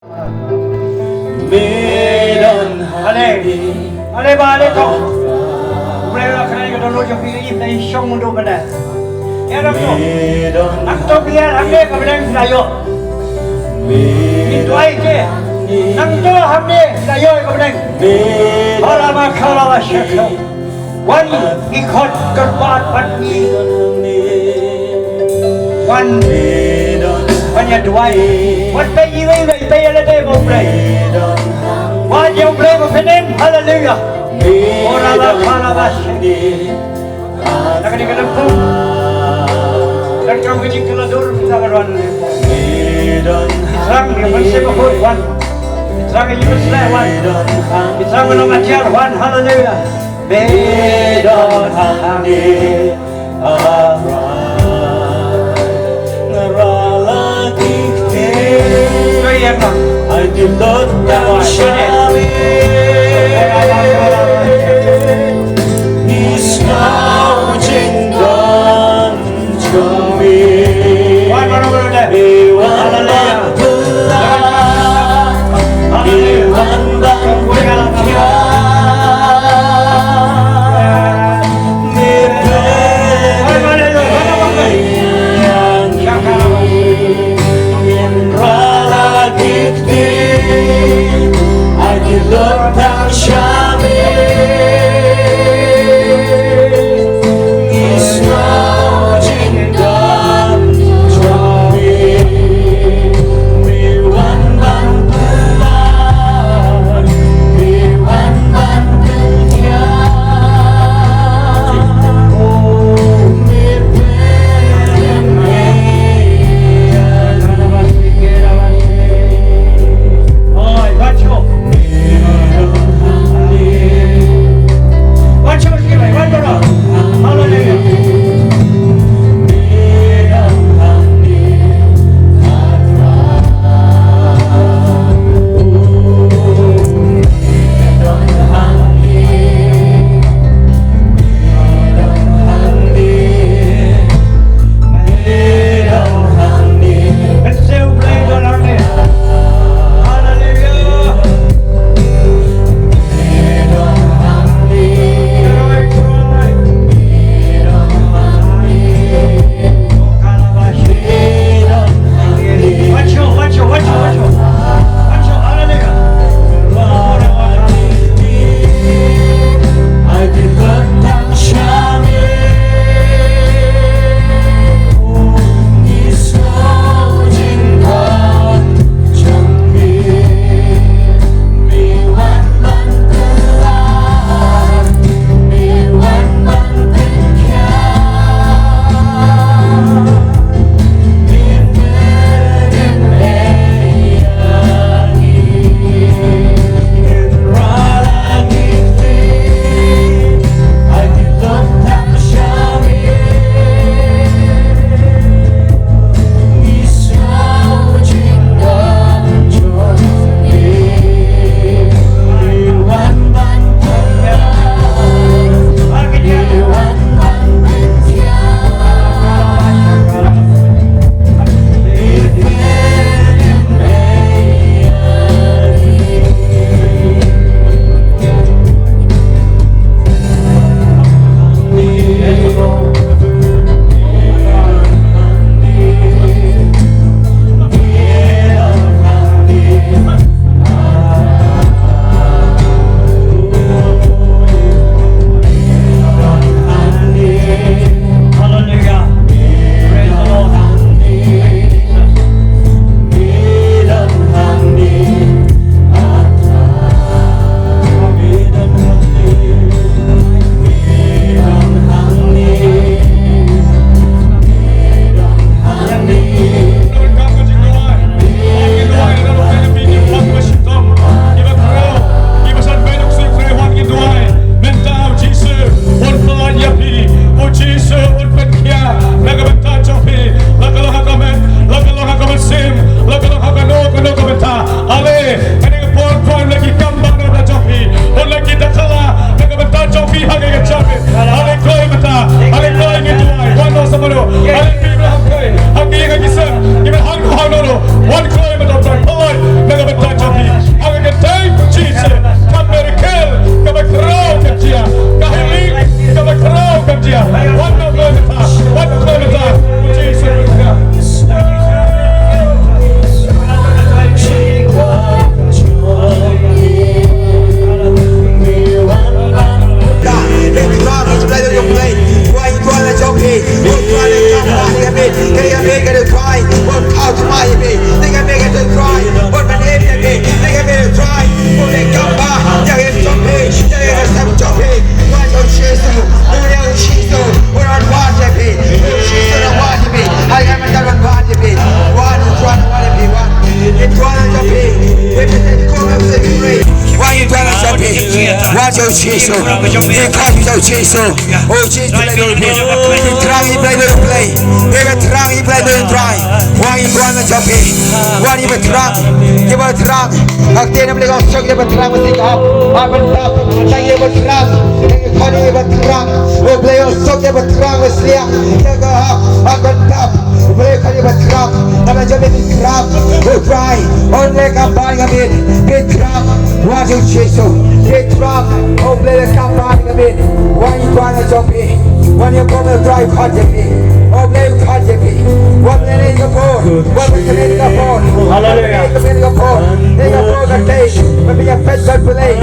Meron hati balik kau. Mereka kena dulu jumpa ini dari song untuk mana? Ya dong tu. Nak tu biar hamil kau bilang sayo. Itu aja. Nak tu hamil sayo kau bilang. Kalau makala masyarakat. Wan ikut kerbat pati. Wan banyak duai. Wan bayi ada deh mau play. Wan yang play mau pening. Hallelujah. Orang makala masyarakat. Nak ni kena pun. Dan kau kerja keladur kita berwan. Israel dia masih berhut wan. Israel dia masih wan. Israel mengajar wan. Hallelujah. Bedon hati Ngeralagi Kaya Adilot dan syami Isnau jenggon jami Iwan bakbelah Iwan bakbelah Jesus. Ikaw Jesus. Oh Jesus, play the play. Trangi play the play. Ega trangi play the try. Wangi buana jopi. Wangi betrang. Kita betrang. Akti nam lego sok kita betrang mesti kau. Aben tap. Tangi betrang. Kani betrang. Oh play sok kita betrang mesti ya. Jaga aben tap. Play kani betrang. Nama jopi betrang. Oh try. On lega bang kami betrang. Wangi Jesus. Betrang. Oh play kampanye kami. Wangi buana jopi. Wangi buana drive kaji. Oh play kaji. Wangi ni kapor. Wangi ni kapor. Hallelujah. Wangi ni kapor. Ni kapor katay. Tapi yang pesan play.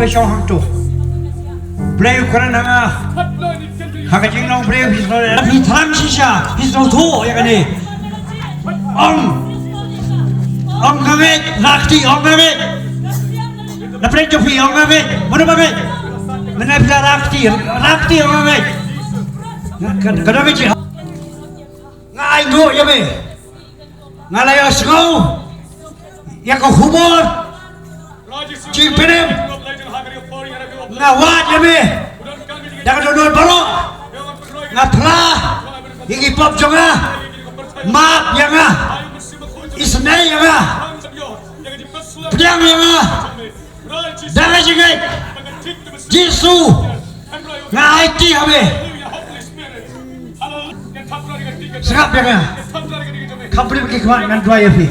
ไปช่องหังตุเปลวคนนั้นหากจริงน้องเปลวพิษเลยพิธามชิชาพิษโนโทอย่างนี้องคาเวตลักที่องคาเวต Lepas itu pi orang ambil. Mana ambil? Mana bisa rakti orang ambil. Kenapa sih? Ngai ngô ya me. Ngalai asgau. Ya kau hubur. Ci penem. Ngawat ya me. Jangan dodol baru. Ngapla. Higi pop jonga. Maaf ya nga. Isnai ya nga. Pedang ya nga. Jangan jingai. Jisu. Ngai ti ya me. Serap ya nga. Company pergi kemana dengan dua ya fi.